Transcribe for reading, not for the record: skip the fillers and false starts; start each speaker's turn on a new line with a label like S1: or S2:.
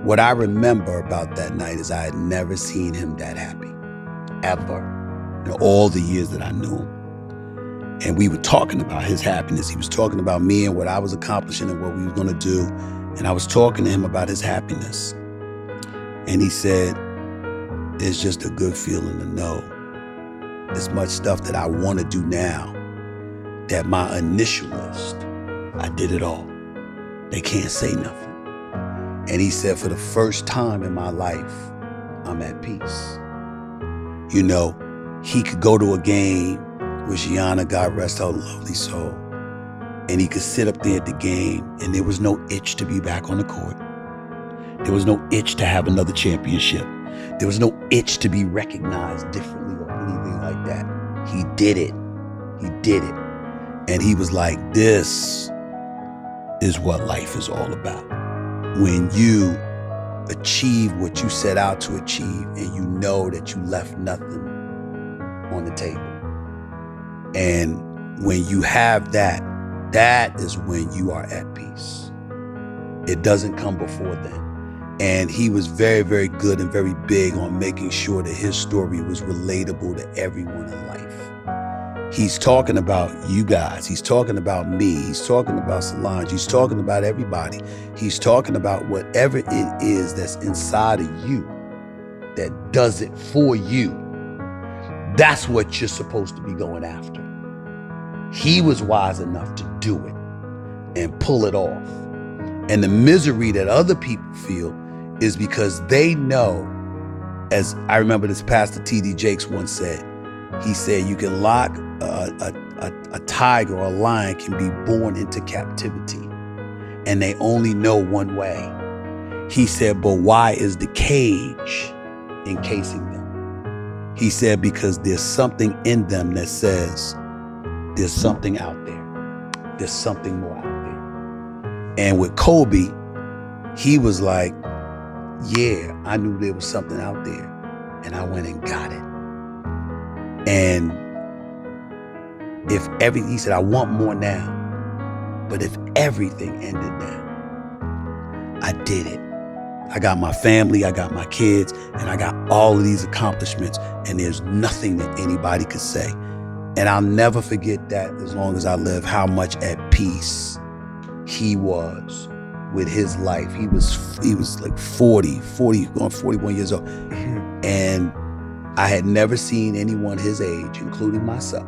S1: what I remember about that night is I had never seen him that happy, ever, in all the years that I knew him. And we were talking about his happiness. He was talking about me and what I was accomplishing and what we were gonna do. And I was talking to him about his happiness. And he said, it's just a good feeling to know as much stuff that I wanna do now, that my initial list, I did it all. They can't say nothing. And he said, for the first time in my life, I'm at peace. You know, he could go to a game with Gianna, God rest her lovely soul, and he could sit up there at the game and there was no itch to be back on the court. There was no itch to have another championship. There was no itch to be recognized differently or anything like that. He did it. He did it. And he was like, this is what life is all about. When you achieve what you set out to achieve and you know that you left nothing on the table. And when you have that, that is when you are at peace. It doesn't come before then. And he was very, very good and very big on making sure that his story was relatable to everyone in life. He's talking about you guys. He's talking about me. He's talking about Solange. He's talking about everybody. He's talking about whatever it is that's inside of you that does it for you. That's what you're supposed to be going after. He was wise enough to do it and pull it off. And the misery that other people feel is because they know, as I remember this Pastor T.D. Jakes once said, he said, you can lock a tiger or a lion can be born into captivity and they only know one way. He said, but why is the cage encasing them? He said, because there's something in them that says, there's something out there. There's something more out there. And with Kobe, he was like, yeah, I knew there was something out there and I went and got it. And he said, I want more now, but if everything ended now, I did it. I got my family, I got my kids, and I got all of these accomplishments, and there's nothing that anybody could say. And I'll never forget that as long as I live, how much at peace he was with his life. He was like 40, going 41 years old. And I had never seen anyone his age, including myself,